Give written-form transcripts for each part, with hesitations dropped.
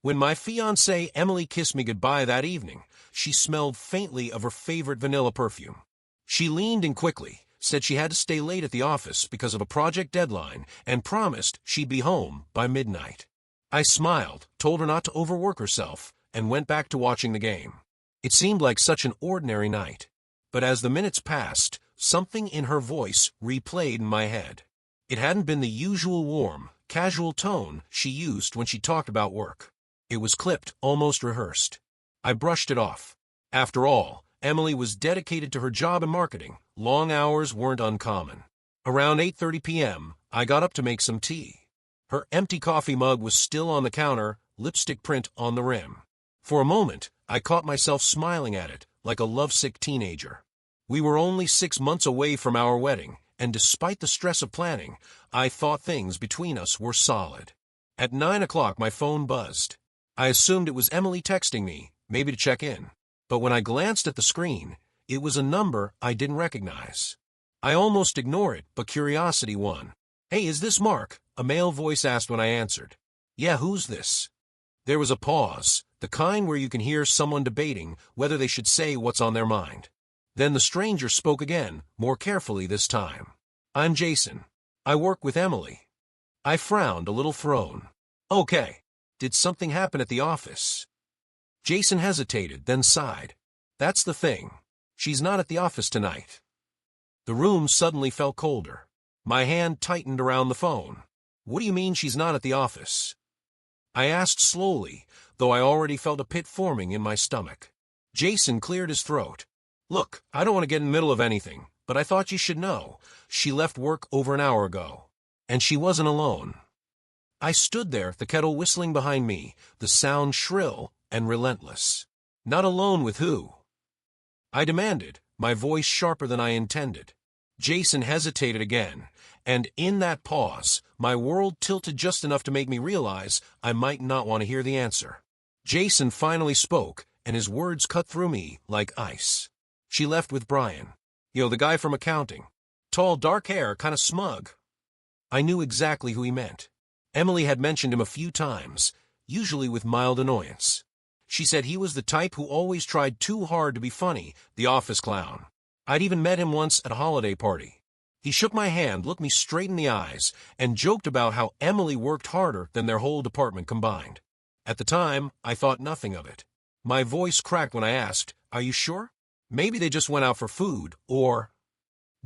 When my fiancée Emily kissed me goodbye that evening, she smelled faintly of her favorite vanilla perfume. She leaned in quickly, said she had to stay late at the office because of a project deadline, and promised she'd be home by midnight. I smiled, told her not to overwork herself, and went back to watching the game. It seemed like such an ordinary night. But as the minutes passed, something in her voice replayed in my head. It hadn't been the usual warm, casual tone she used when she talked about work. It was clipped, almost rehearsed. I brushed it off. After all, Emily was dedicated to her job in marketing. Long hours weren't uncommon. Around 8:30 p.m., I got up to make some tea. Her empty coffee mug was still on the counter, lipstick print on the rim. For a moment, I caught myself smiling at it, like a lovesick teenager. We were only 6 months away from our wedding, and despite the stress of planning, I thought things between us were solid. At 9 o'clock, my phone buzzed. I assumed it was Emily texting me, maybe to check in. But when I glanced at the screen, it was a number I didn't recognize. I almost ignored it, but curiosity won. "Hey, is this Mark?" a male voice asked when I answered. "Yeah, who's this?" There was a pause, the kind where you can hear someone debating whether they should say what's on their mind. Then the stranger spoke again, more carefully this time. "I'm Jason. I work with Emily." I frowned, a little thrown. "Okay. Did something happen at the office?" Jason hesitated, then sighed. "That's the thing. She's not at the office tonight." The room suddenly felt colder. My hand tightened around the phone. "What do you mean she's not at the office?" I asked slowly, though I already felt a pit forming in my stomach. Jason cleared his throat. "Look, I don't want to get in the middle of anything, but I thought you should know. She left work over an hour ago. And she wasn't alone." I stood there, the kettle whistling behind me, the sound shrill and relentless. "Not alone with who?" I demanded, my voice sharper than I intended. Jason hesitated again, and in that pause, my world tilted just enough to make me realize I might not want to hear the answer. Jason finally spoke, and his words cut through me like ice. "She left with Brian. You know, the guy from accounting. Tall, dark hair, kind of smug." I knew exactly who he meant. Emily had mentioned him a few times, usually with mild annoyance. She said he was the type who always tried too hard to be funny, the office clown. I'd even met him once at a holiday party. He shook my hand, looked me straight in the eyes, and joked about how Emily worked harder than their whole department combined. At the time, I thought nothing of it. My voice cracked when I asked, "Are you sure? Maybe they just went out for food, or—"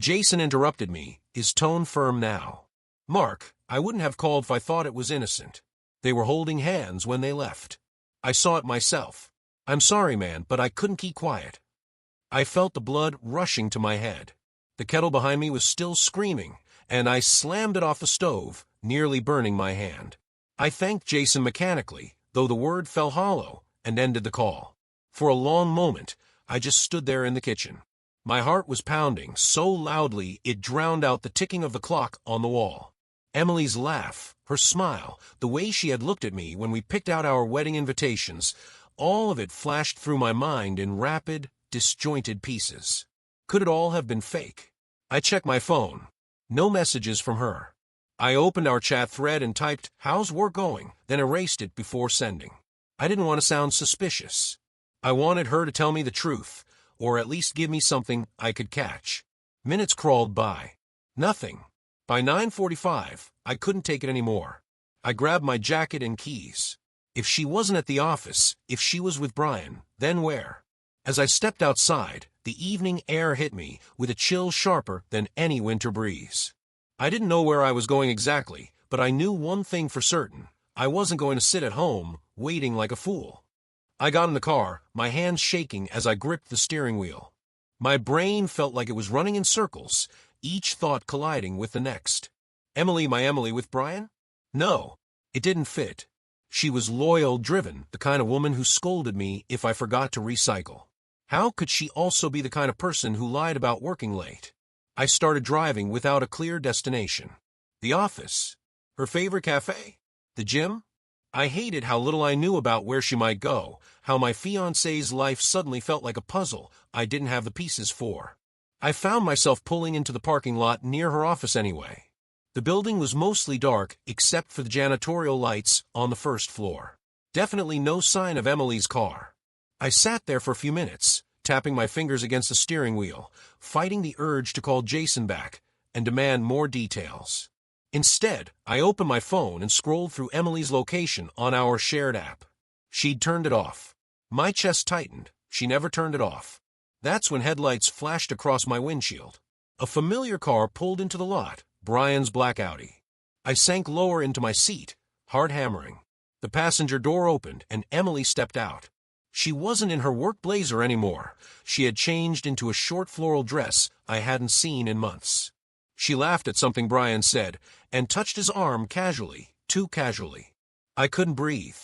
Jason interrupted me, his tone firm now. "Mark, I wouldn't have called if I thought it was innocent. They were holding hands when they left. I saw it myself. I'm sorry, man, but I couldn't keep quiet." I felt the blood rushing to my head. The kettle behind me was still screaming, and I slammed it off the stove, nearly burning my hand. I thanked Jason mechanically, though the word fell hollow, and ended the call. For a long moment, I just stood there in the kitchen. My heart was pounding so loudly it drowned out the ticking of the clock on the wall. Emily's laugh, her smile, the way she had looked at me when we picked out our wedding invitations, all of it flashed through my mind in rapid, disjointed pieces. Could it all have been fake? I checked my phone. No messages from her. I opened our chat thread and typed, "How's work going?" then erased it before sending. I didn't want to sound suspicious. I wanted her to tell me the truth, or at least give me something I could catch. Minutes crawled by. Nothing. By 9:45, I couldn't take it anymore. I grabbed my jacket and keys. If she wasn't at the office, if she was with Brian, then where? As I stepped outside, the evening air hit me with a chill sharper than any winter breeze. I didn't know where I was going exactly, but I knew one thing for certain. I wasn't going to sit at home, waiting like a fool. I got in the car, my hands shaking as I gripped the steering wheel. My brain felt like it was running in circles, each thought colliding with the next. Emily, my Emily with Brian? No, it didn't fit. She was loyal, driven, the kind of woman who scolded me if I forgot to recycle. How could she also be the kind of person who lied about working late? I started driving without a clear destination. The office? Her favorite cafe? The gym? I hated how little I knew about where she might go, how my fiancée's life suddenly felt like a puzzle I didn't have the pieces for. I found myself pulling into the parking lot near her office anyway. The building was mostly dark except for the janitorial lights on the first floor. Definitely no sign of Emily's car. I sat there for a few minutes, tapping my fingers against the steering wheel, fighting the urge to call Jason back and demand more details. Instead, I opened my phone and scrolled through Emily's location on our shared app. She'd turned it off. My chest tightened. She never turned it off. That's when headlights flashed across my windshield. A familiar car pulled into the lot, Brian's black Audi. I sank lower into my seat, heart hammering. The passenger door opened and Emily stepped out. She wasn't in her work blazer anymore. She had changed into a short floral dress I hadn't seen in months. She laughed at something Brian said and touched his arm casually, too casually. I couldn't breathe.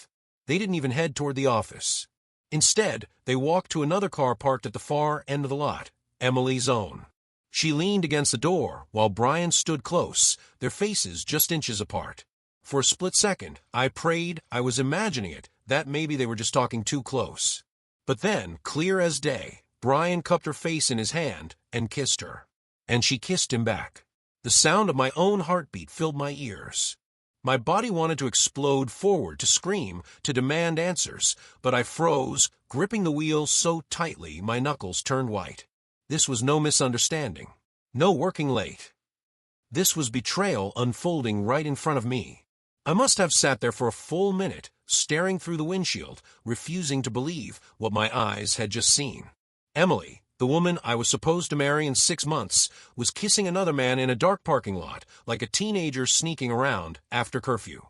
They didn't even head toward the office. Instead, they walked to another car parked at the far end of the lot, Emily's own. She leaned against the door while Brian stood close, their faces just inches apart. For a split second, I prayed, I was imagining it, that maybe they were just talking too close. But then, clear as day, Brian cupped her face in his hand and kissed her. And she kissed him back. The sound of my own heartbeat filled my ears. My body wanted to explode forward, to scream, to demand answers, but I froze, gripping the wheel so tightly my knuckles turned white. This was no misunderstanding. No working late. This was betrayal unfolding right in front of me. I must have sat there for a full minute, staring through the windshield, refusing to believe what my eyes had just seen. Emily, the woman I was supposed to marry in 6 months, was kissing another man in a dark parking lot, like a teenager sneaking around after curfew.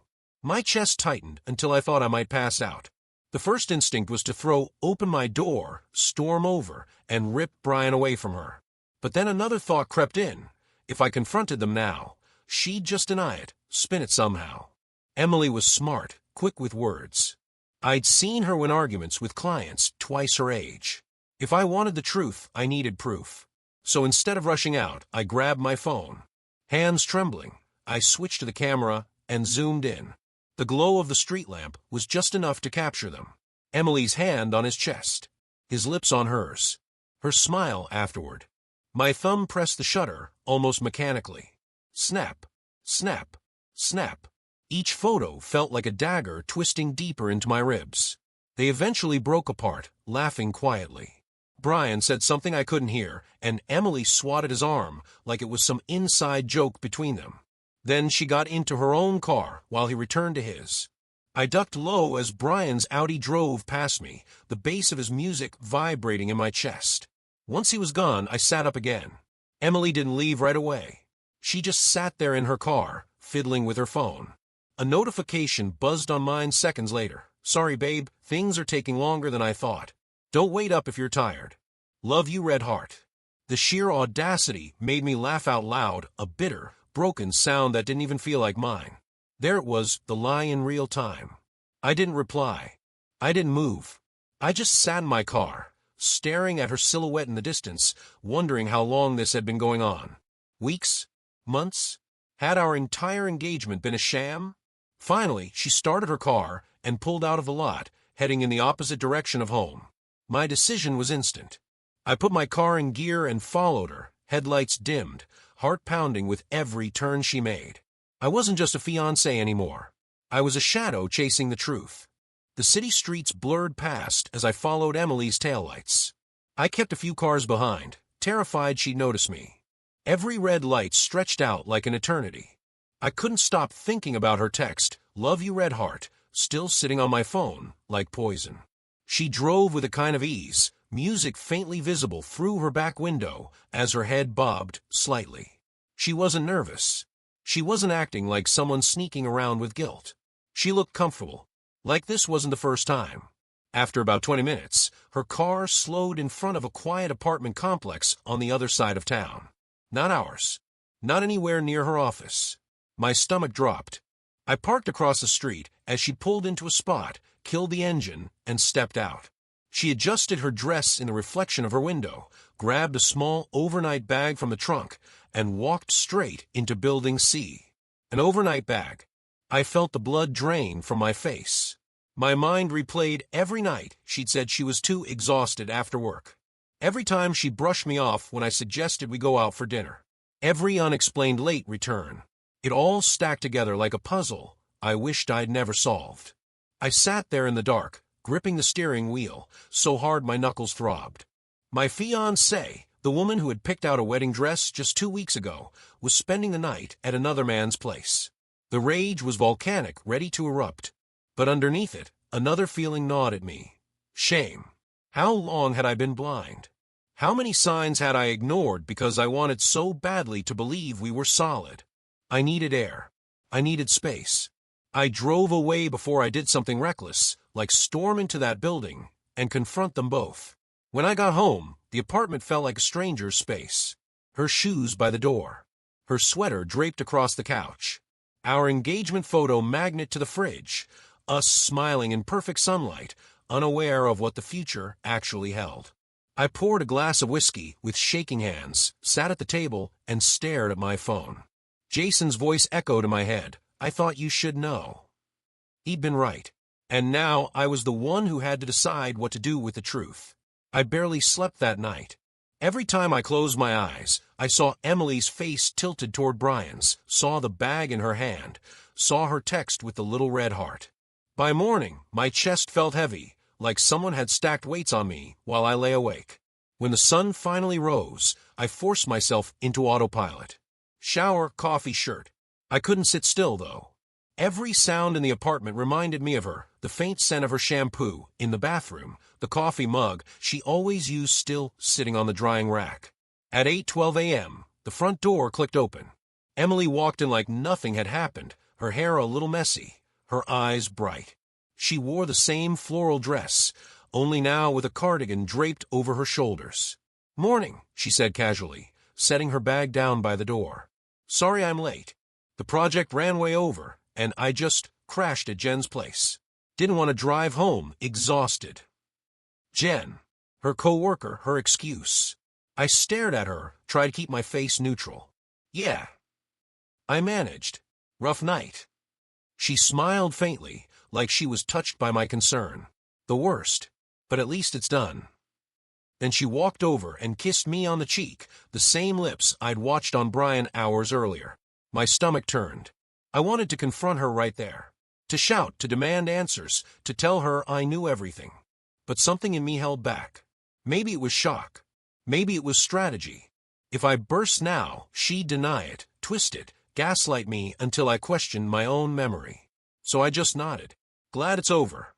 My chest tightened until I thought I might pass out. The first instinct was to throw open my door, storm over, and rip Brian away from her. But then another thought crept in. If I confronted them now, she'd just deny it, spin it somehow. Emily was smart, quick with words. I'd seen her win arguments with clients twice her age. If I wanted the truth, I needed proof. So instead of rushing out, I grabbed my phone. Hands trembling, I switched to the camera and zoomed in. The glow of the street lamp was just enough to capture them. Emily's hand on his chest, his lips on hers, her smile afterward. My thumb pressed the shutter almost mechanically. Snap, snap, snap. Each photo felt like a dagger twisting deeper into my ribs. They eventually broke apart, laughing quietly. Brian said something I couldn't hear, and Emily swatted his arm like it was some inside joke between them. Then she got into her own car while he returned to his. I ducked low as Brian's Audi drove past me, the bass of his music vibrating in my chest. Once he was gone, I sat up again. Emily didn't leave right away. She just sat there in her car, fiddling with her phone. A notification buzzed on mine seconds later. Sorry, babe, things are taking longer than I thought. Don't wait up if you're tired. Love you, Red Heart. The sheer audacity made me laugh out loud, a bitter, broken sound that didn't even feel like mine. There it was, the lie in real time. I didn't reply. I didn't move. I just sat in my car, staring at her silhouette in the distance, wondering how long this had been going on. Weeks? Months? Had our entire engagement been a sham? Finally, she started her car and pulled out of the lot, heading in the opposite direction of home. My decision was instant. I put my car in gear and followed her, headlights dimmed, heart pounding with every turn she made. I wasn't just a fiancé anymore. I was a shadow chasing the truth. The city streets blurred past as I followed Emily's taillights. I kept a few cars behind, terrified she'd notice me. Every red light stretched out like an eternity. I couldn't stop thinking about her text, "Love you, Red Heart," still sitting on my phone like poison. She drove with a kind of ease, music faintly visible through her back window as her head bobbed slightly. She wasn't nervous. She wasn't acting like someone sneaking around with guilt. She looked comfortable, like this wasn't the first time. After about 20 minutes, her car slowed in front of a quiet apartment complex on the other side of town. Not ours. Not anywhere near her office. My stomach dropped. I parked across the street as she pulled into a spot, killed the engine, and stepped out. She adjusted her dress in the reflection of her window, grabbed a small overnight bag from the trunk, and walked straight into Building C. An overnight bag. I felt the blood drain from my face. My mind replayed every night she'd said she was too exhausted after work. Every time she brushed me off when I suggested we go out for dinner. Every unexplained late return. It all stacked together like a puzzle I wished I'd never solved. I sat there in the dark, gripping the steering wheel, so hard my knuckles throbbed. My fiancée, the woman who had picked out a wedding dress just 2 weeks ago, was spending the night at another man's place. The rage was volcanic, ready to erupt. But underneath it, another feeling gnawed at me. Shame. How long had I been blind? How many signs had I ignored because I wanted so badly to believe we were solid? I needed air. I needed space. I drove away before I did something reckless, like storm into that building and confront them both. When I got home, the apartment felt like a stranger's space. Her shoes by the door. Her sweater draped across the couch. Our engagement photo magnet to the fridge. Us smiling in perfect sunlight, unaware of what the future actually held. I poured a glass of whiskey with shaking hands, sat at the table, and stared at my phone. Jason's voice echoed in my head. I thought you should know. He'd been right. And now I was the one who had to decide what to do with the truth. I barely slept that night. Every time I closed my eyes, I saw Emily's face tilted toward Brian's, saw the bag in her hand, saw her text with the little red heart. By morning, my chest felt heavy, like someone had stacked weights on me while I lay awake. When the sun finally rose, I forced myself into autopilot. Shower, coffee, shirt. I couldn't sit still, though. Every sound in the apartment reminded me of her, the faint scent of her shampoo, in the bathroom, the coffee mug she always used still sitting on the drying rack. At 8:12 a.m., the front door clicked open. Emily walked in like nothing had happened, her hair a little messy, her eyes bright. She wore the same floral dress, only now with a cardigan draped over her shoulders. "Morning," she said casually, setting her bag down by the door. "Sorry I'm late. The project ran way over, and I just crashed at Jen's place. Didn't want to drive home, exhausted." Jen. Her coworker, her excuse. I stared at her, tried to keep my face neutral. "Yeah." I managed. "Rough night." She smiled faintly, like she was touched by my concern. "The worst, but at least it's done." Then she walked over and kissed me on the cheek, the same lips I'd watched on Brian hours earlier. My stomach turned. I wanted to confront her right there. To shout, to demand answers, to tell her I knew everything. But something in me held back. Maybe it was shock. Maybe it was strategy. If I burst now, she'd deny it, twist it, gaslight me until I questioned my own memory. So I just nodded. "Glad it's over."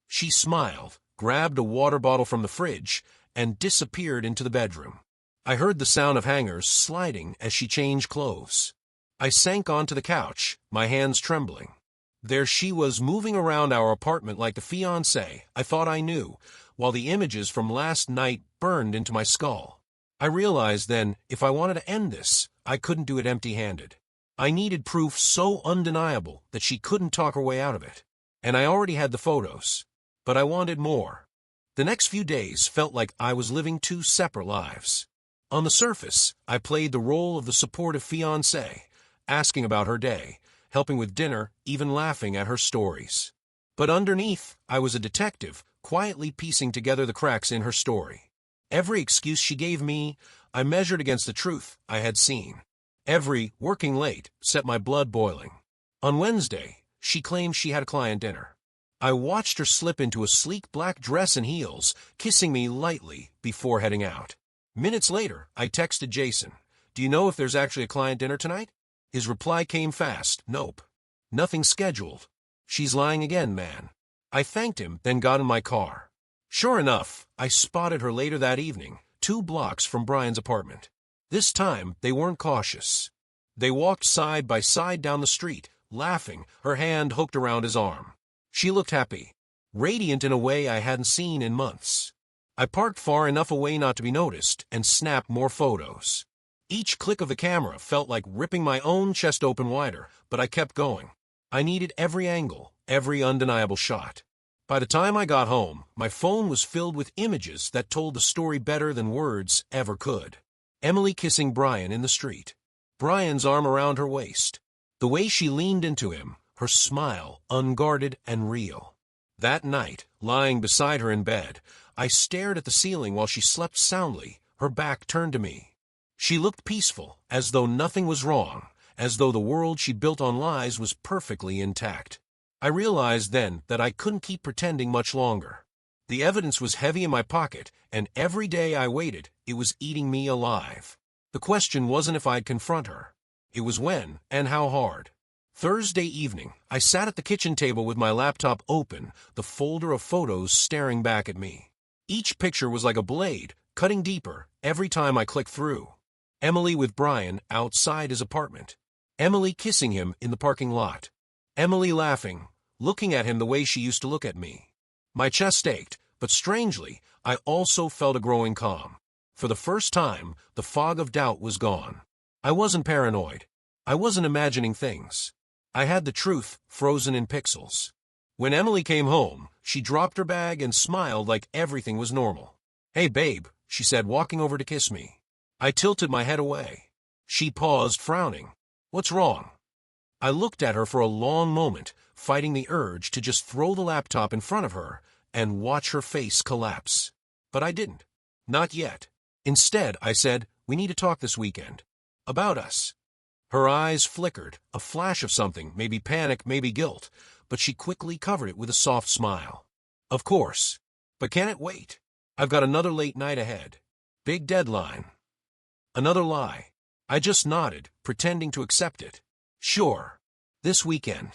She smiled, grabbed a water bottle from the fridge, and disappeared into the bedroom. I heard the sound of hangers sliding as she changed clothes. I sank onto the couch, my hands trembling. There she was, moving around our apartment like the fiancée I thought I knew, while the images from last night burned into my skull. I realized then, if I wanted to end this, I couldn't do it empty-handed. I needed proof so undeniable that she couldn't talk her way out of it. And I already had the photos. But I wanted more. The next few days felt like I was living two separate lives. On the surface, I played the role of the supportive fiancé, asking about her day, helping with dinner, even laughing at her stories. But underneath, I was a detective, quietly piecing together the cracks in her story. Every excuse she gave me, I measured against the truth I had seen. Every "working late" set my blood boiling. On Wednesday, she claimed she had a client dinner. I watched her slip into a sleek black dress and heels, kissing me lightly before heading out. Minutes later, I texted Jason, "Do you know if there's actually a client dinner tonight?" His reply came fast, "Nope. Nothing scheduled." "She's lying again, man." I thanked him, then got in my car. Sure enough, I spotted her later that evening, 2 blocks from Brian's apartment. This time, they weren't cautious. They walked side by side down the street, laughing, her hand hooked around his arm. She looked happy, radiant in a way I hadn't seen in months. I parked far enough away not to be noticed and snapped more photos. Each click of the camera felt like ripping my own chest open wider, but I kept going. I needed every angle, every undeniable shot. By the time I got home, my phone was filled with images that told the story better than words ever could. Emily kissing Brian in the street. Brian's arm around her waist. The way she leaned into him, her smile unguarded and real. That night, lying beside her in bed, I stared at the ceiling while she slept soundly, her back turned to me. She looked peaceful, as though nothing was wrong, as though the world she built on lies was perfectly intact. I realized then that I couldn't keep pretending much longer. The evidence was heavy in my pocket, and every day I waited, it was eating me alive. The question wasn't if I'd confront her. It was when, and how hard. Thursday evening, I sat at the kitchen table with my laptop open, the folder of photos staring back at me. Each picture was like a blade, cutting deeper every time I clicked through. Emily with Brian outside his apartment. Emily kissing him in the parking lot. Emily laughing, looking at him the way she used to look at me. My chest ached, but strangely, I also felt a growing calm. For the first time, the fog of doubt was gone. I wasn't paranoid. I wasn't imagining things. I had the truth frozen in pixels. When Emily came home, she dropped her bag and smiled like everything was normal. "Hey, babe," she said, walking over to kiss me. I tilted my head away. She paused, frowning. "What's wrong?" I looked at her for a long moment, fighting the urge to just throw the laptop in front of her and watch her face collapse. But I didn't. Not yet. Instead, I said, "We need to talk this weekend. About us." Her eyes flickered, a flash of something, maybe panic, maybe guilt, but she quickly covered it with a soft smile. "Of course. But can it wait? I've got another late night ahead. Big deadline." Another lie. I just nodded, pretending to accept it. "Sure. This weekend."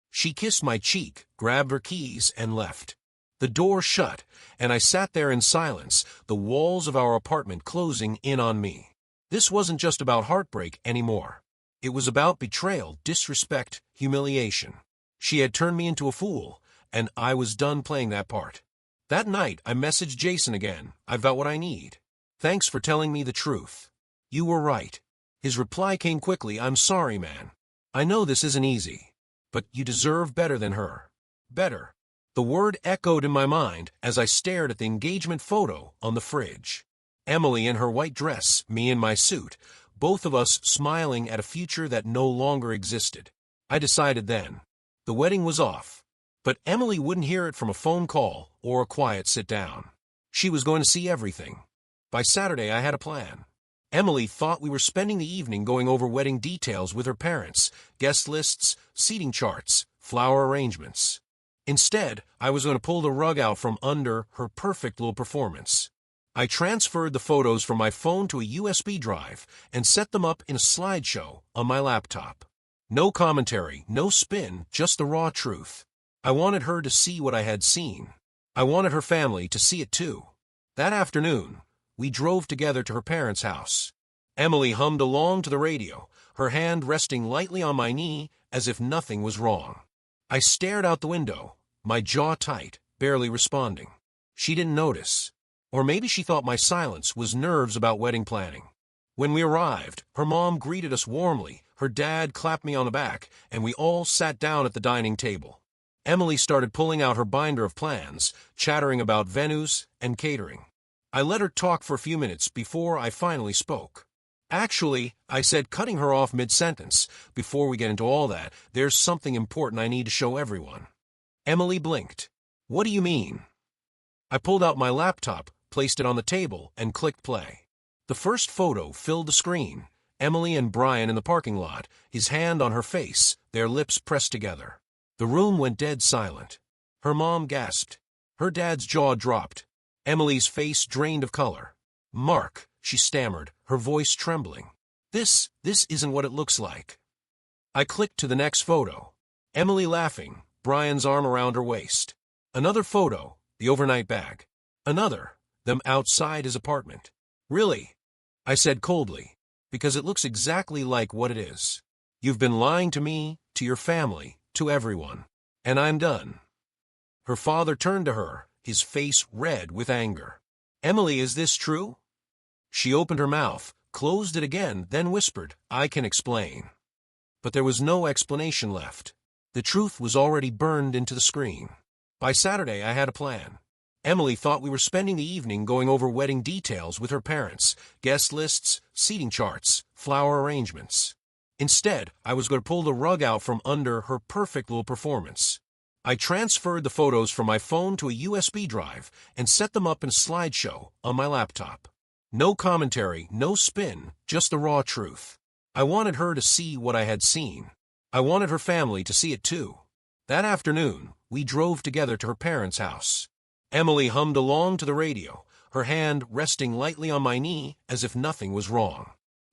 She kissed my cheek, grabbed her keys, and left. The door shut, and I sat there in silence, the walls of our apartment closing in on me. This wasn't just about heartbreak anymore. It was about betrayal, disrespect, humiliation. She had turned me into a fool, and I was done playing that part. That night, I messaged Jason again. "I've got what I need. Thanks for telling me the truth. You were right." His reply came quickly. "I'm sorry, man. I know this isn't easy. But you deserve better than her." Better. The word echoed in my mind as I stared at the engagement photo on the fridge. Emily in her white dress, me in my suit, both of us smiling at a future that no longer existed. I decided then. The wedding was off. But Emily wouldn't hear it from a phone call or a quiet sit-down. She was going to see everything. By Saturday, I had a plan. Emily thought we were spending the evening going over wedding details with her parents, guest lists, seating charts, flower arrangements. Instead, I was going to pull the rug out from under her perfect little performance. I transferred the photos from my phone to a USB drive and set them up in a slideshow on my laptop. No commentary, no spin, just the raw truth. I wanted her to see what I had seen. I wanted her family to see it too. That afternoon, we drove together to her parents' house. Emily hummed along to the radio, her hand resting lightly on my knee as if nothing was wrong. I stared out the window, my jaw tight, barely responding. She didn't notice. Or maybe she thought my silence was nerves about wedding planning. When we arrived, her mom greeted us warmly, her dad clapped me on the back, and we all sat down at the dining table. Emily started pulling out her binder of plans, chattering about venues and catering. I let her talk for a few minutes before I finally spoke. "Actually," I said, cutting her off mid-sentence, "before we get into all that, there's something important I need to show everyone." Emily blinked. "What do you mean?" I pulled out my laptop, placed it on the table, and clicked play. The first photo filled the screen. Emily and Brian in the parking lot, his hand on her face, their lips pressed together. The room went dead silent. Her mom gasped. Her dad's jaw dropped. Emily's face drained of color. "Mark," she stammered, her voice trembling. This isn't what it looks like." I clicked to the next photo. Emily laughing, Brian's arm around her waist. Another photo, the overnight bag. Another, them outside his apartment. "Really?" I said coldly, "because it looks exactly like what it is. You've been lying to me, to your family, to everyone. And I'm done." Her father turned to her, his face red with anger. "Emily, is this true?" She opened her mouth, closed it again, then whispered, "I can explain." But there was no explanation left. The truth was already burned into the screen. By Saturday, I had a plan. Emily thought we were spending the evening going over wedding details with her parents, guest lists, seating charts, flower arrangements. Instead, I was going to pull the rug out from under her perfect little performance. I transferred the photos from my phone to a USB drive and set them up in a slideshow on my laptop. No commentary, no spin, just the raw truth. I wanted her to see what I had seen. I wanted her family to see it too. That afternoon, we drove together to her parents' house. Emily hummed along to the radio, her hand resting lightly on my knee as if nothing was wrong.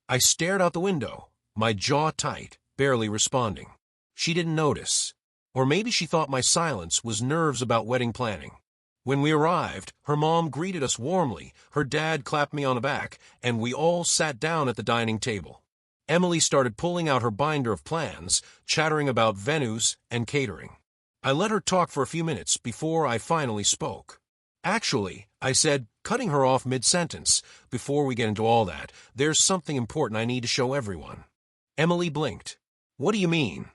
I stared out the window, my jaw tight, barely responding. She didn't notice. Or maybe she thought my silence was nerves about wedding planning. When we arrived, her mom greeted us warmly, her dad clapped me on the back, and we all sat down at the dining table. Emily started pulling out her binder of plans, chattering about venues and catering. I let her talk for a few minutes before I finally spoke. Actually, I said, cutting her off mid-sentence, before we get into all that, there's something important I need to show everyone. Emily blinked. What do you mean?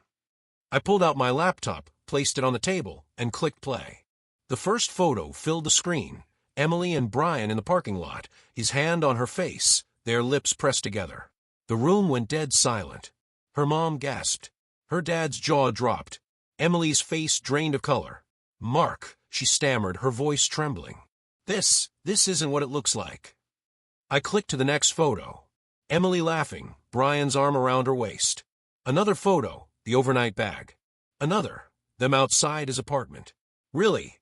I pulled out my laptop, placed it on the table, and clicked play. The first photo filled the screen. Emily and Brian in the parking lot, his hand on her face, their lips pressed together. The room went dead silent. Her mom gasped. Her dad's jaw dropped. Emily's face drained of color. Mark, she stammered, her voice trembling. This isn't what it looks like. I clicked to the next photo. Emily laughing, Brian's arm around her waist. Another photo, the overnight bag. Another, them outside his apartment. Really?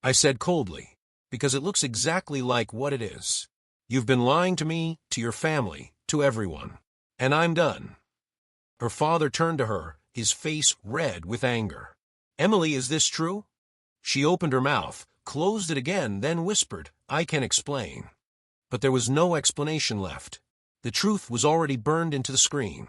I said coldly, because it looks exactly like what it is. You've been lying to me, to your family, to everyone. And I'm done. Her father turned to her, his face red with anger. Emily, is this true? She opened her mouth, closed it again, then whispered, I can explain. But there was no explanation left. The truth was already burned into the screen.